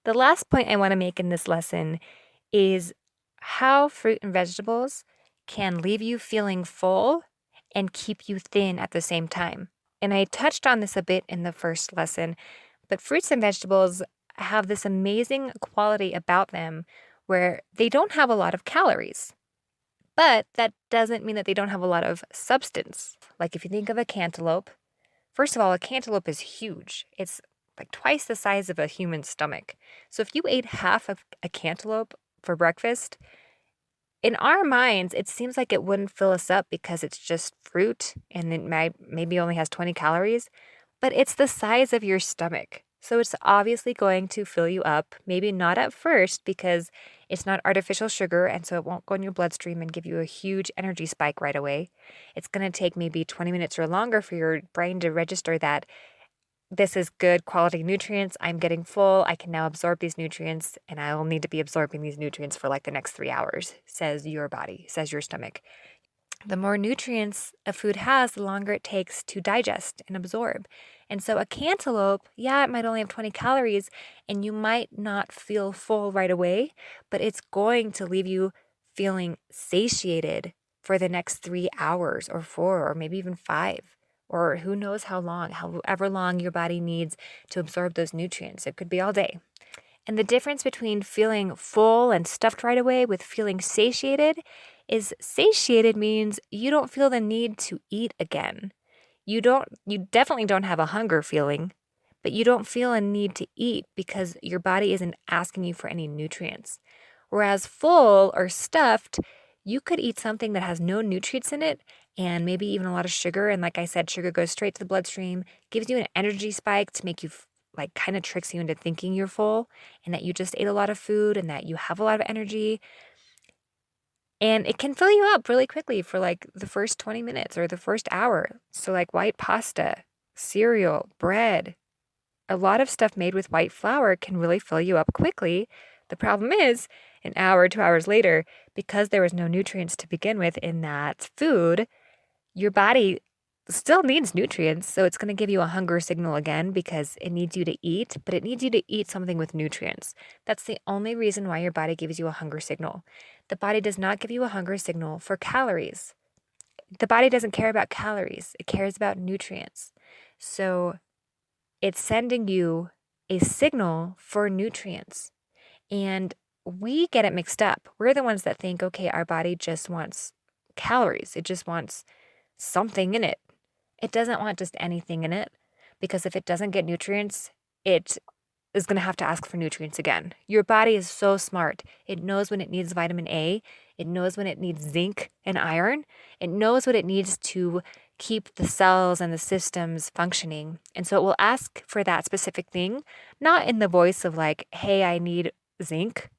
The last point I want to make in this lesson is how fruit and vegetables can leave you feeling full and keep you thin at the same time. And I touched on this a bit in the first lesson, but fruits and vegetables have this amazing quality about them where they don't have a lot of calories. But that doesn't mean that they don't have a lot of substance. Like if you think of a cantaloupe, first of all, a cantaloupe is huge. It's like twice the size of a human stomach. So if you ate half of a cantaloupe for breakfast, in our minds, it seems like it wouldn't fill us up because it's just fruit and it maybe only has 20 calories, but it's the size of your stomach. So it's obviously going to fill you up, maybe not at first because it's not artificial sugar and so it won't go in your bloodstream and give you a huge energy spike right away. It's going to take maybe 20 minutes or longer for your brain to register that this is good quality nutrients. I'm getting full. I can now absorb these nutrients, and I will need to be absorbing these nutrients for like the next 3 hours, says your body, says your stomach. The more nutrients a food has, the longer it takes to digest and absorb. And so a cantaloupe, yeah, it might only have 20 calories, and you might not feel full right away, but it's going to leave you feeling satiated for the next 3 hours or 4 or maybe even 5 or who knows how long, however long your body needs to absorb those nutrients. It could be all day. And the difference between feeling full and stuffed right away with feeling satiated is satiated means you don't feel the need to eat again. You definitely don't have a hunger feeling, but you don't feel a need to eat because your body isn't asking you for any nutrients. Whereas full or stuffed, you could eat something that has no nutrients in it and maybe even a lot of sugar. And like I said, sugar goes straight to the bloodstream, gives you an energy spike to make you like kind of tricks you into thinking you're full and that you just ate a lot of food and that you have a lot of energy. And it can fill you up really quickly for like the first 20 minutes or the first hour. So like white pasta, cereal, bread, a lot of stuff made with white flour can really fill you up quickly. The problem is, an hour, 2 hours later, because there was no nutrients to begin with in that food, your body still needs nutrients. So it's going to give you a hunger signal again because it needs you to eat, but it needs you to eat something with nutrients. That's the only reason why your body gives you a hunger signal. The body does not give you a hunger signal for calories. The body doesn't care about calories. It cares about nutrients. So it's sending you a signal for nutrients. And we get it mixed up. We're the ones that think, okay, our body just wants calories. It just wants something in it. It doesn't want just anything in it because if it doesn't get nutrients, it is going to have to ask for nutrients again. Your body is so smart. It knows when it needs vitamin A. It knows when it needs zinc and iron. It knows what it needs to keep the cells and the systems functioning. And so it will ask for that specific thing, not in the voice of like, hey, I need zinc.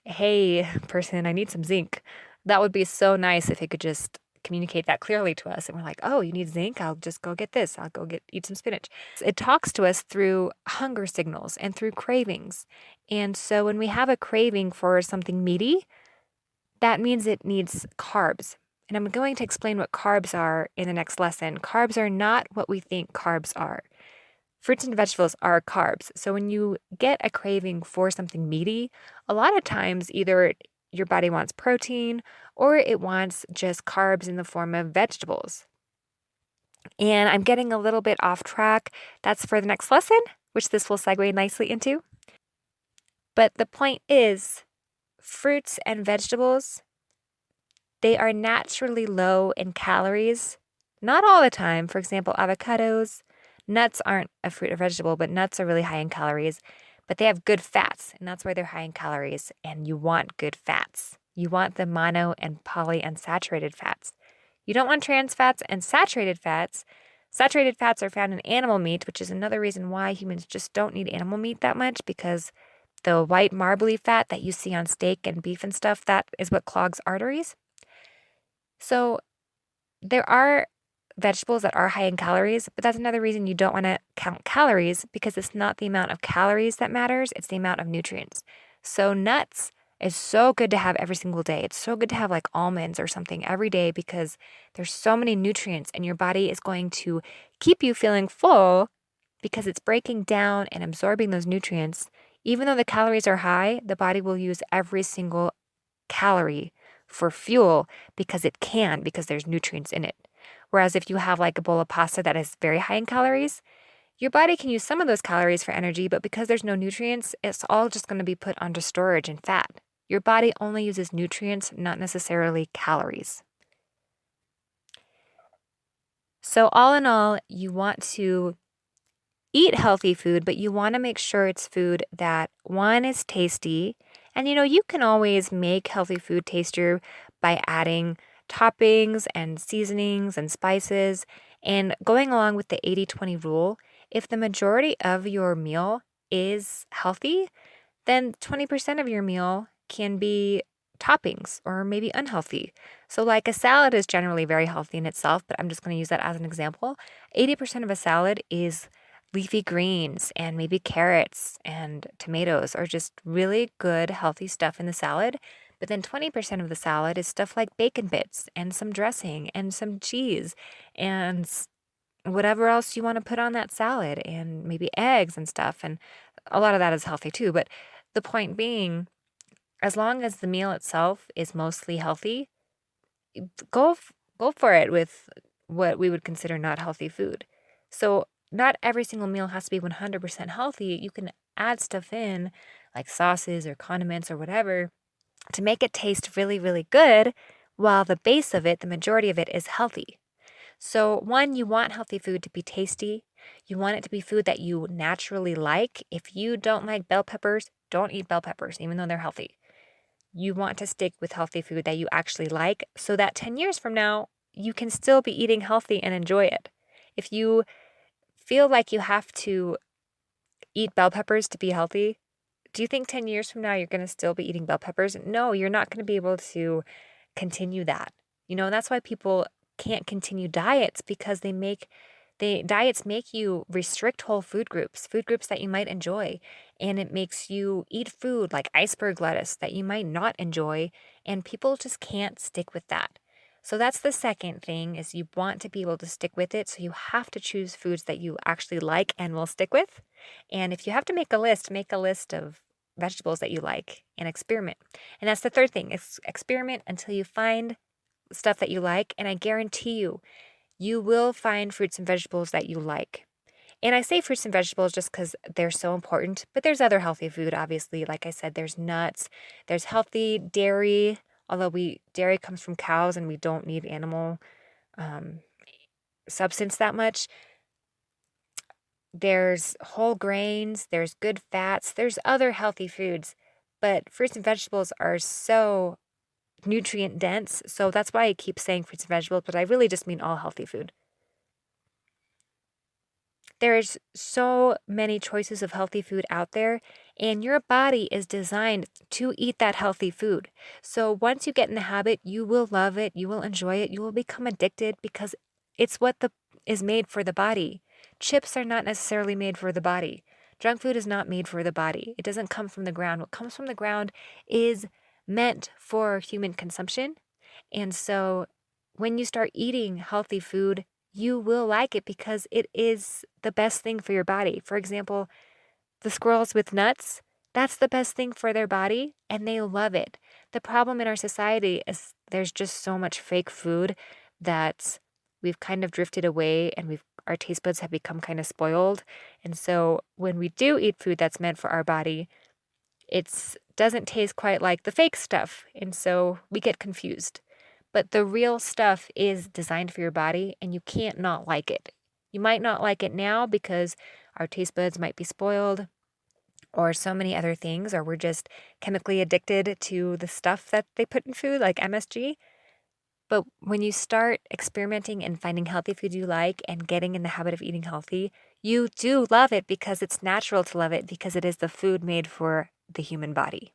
Hey, person, I need some zinc. That would be so nice if it could just communicate that clearly to us. And we're like, oh, you need zinc? I'll just go get this. I'll go eat some spinach. It talks to us through hunger signals and through cravings. And so when we have a craving for something meaty, that means it needs carbs. And I'm going to explain what carbs are in the next lesson. Carbs are not what we think carbs are. Fruits and vegetables are carbs. So when you get a craving for something meaty, a lot of times either your body wants protein or it wants just carbs in the form of vegetables. And I'm getting a little bit off track. That's for the next lesson, which this will segue nicely into. But the point is, fruits and vegetables, they are naturally low in calories. Not all the time. For example, avocados, nuts aren't a fruit or vegetable, but nuts are really high in calories. But they have good fats, and that's why they're high in calories. And you want good fats. You want the mono and polyunsaturated fats. You don't want trans fats and saturated fats. Saturated fats are found in animal meat, which is another reason why humans just don't need animal meat that much because the white marbly fat that you see on steak and beef and stuff, that is what clogs arteries. So there are vegetables that are high in calories, but that's another reason you don't want to count calories because it's not the amount of calories that matters, it's the amount of nutrients. So nuts is so good to have every single day. It's so good to have like almonds or something every day because there's so many nutrients and your body is going to keep you feeling full because it's breaking down and absorbing those nutrients Even though the calories are high, the body will use every single calorie for fuel because it can, because there's nutrients in it. Whereas if you have like a bowl of pasta that is very high in calories, your body can use some of those calories for energy, but because there's no nutrients, it's all just going to be put onto storage and fat. Your body only uses nutrients, not necessarily calories. So, all in all, you want to eat healthy food, but you want to make sure it's food that, one, is tasty. And you can always make healthy food tastier by adding toppings and seasonings and spices. And going along with the 80-20 rule, if the majority of your meal is healthy, then 20% of your meal can be toppings or maybe unhealthy. So, like a salad is generally very healthy in itself, but I'm just going to use that as an example. 80% of a salad is leafy greens and maybe carrots and tomatoes, or just really good, healthy stuff in the salad. But then 20% of the salad is stuff like bacon bits and some dressing and some cheese and whatever else you want to put on that salad, and maybe eggs and stuff. And a lot of that is healthy too. But the point being, as long as the meal itself is mostly healthy, go go for it with what we would consider not healthy food. So not every single meal has to be 100% healthy. You can add stuff in like sauces or condiments or whatever to make it taste really, really good, while the base of it, the majority of it, is healthy. So, one, you want healthy food to be tasty. You want it to be food that you naturally like. If you don't like bell peppers, don't eat bell peppers, even though they're healthy. You want to stick with healthy food that you actually like so that 10 years from now, you can still be eating healthy and enjoy it. If you feel like you have to eat bell peppers to be healthy, do you think 10 years from now you're going to still be eating bell peppers? No, you're not going to be able to continue that. And that's why people can't continue diets, because diets make you restrict whole food groups that you might enjoy, and it makes you eat food like iceberg lettuce that you might not enjoy, and people just can't stick with that. So that's the second thing, is you want to be able to stick with it, so you have to choose foods that you actually like and will stick with. And if you have to make a list of vegetables that you like and experiment. And that's the third thing, is experiment until you find stuff that you like, and I guarantee you will find fruits and vegetables that you like. And I say fruits and vegetables just because they're so important, but there's other healthy food, obviously. Like I said, there's nuts, there's healthy dairy, although dairy comes from cows and we don't need animal substance that much. There's whole grains, there's good fats, there's other healthy foods, but fruits and vegetables are so nutrient dense. So that's why I keep saying fruits and vegetables, but I really just mean all healthy food. There's so many choices of healthy food out there, and your body is designed to eat that healthy food. So once you get in the habit, you will love it, you will enjoy it, you will become addicted, because it's what is made for the body. Chips are not necessarily made for the body. Junk food is not made for the body. It doesn't come from the ground. What comes from the ground is meant for human consumption. And so when you start eating healthy food, you will like it because it is the best thing for your body. For example, the squirrels with nuts, that's the best thing for their body, and they love it. The problem in our society is there's just so much fake food that we've kind of drifted away, and our taste buds have become kind of spoiled. And so when we do eat food that's meant for our body, it doesn't taste quite like the fake stuff, and so we get confused. But the real stuff is designed for your body, and you can't not like it. You might not like it now because our taste buds might be spoiled, or so many other things, or we're just chemically addicted to the stuff that they put in food, like MSG. But when you start experimenting and finding healthy foods you like and getting in the habit of eating healthy, you do love it because it's natural to love it, because it is the food made for the human body.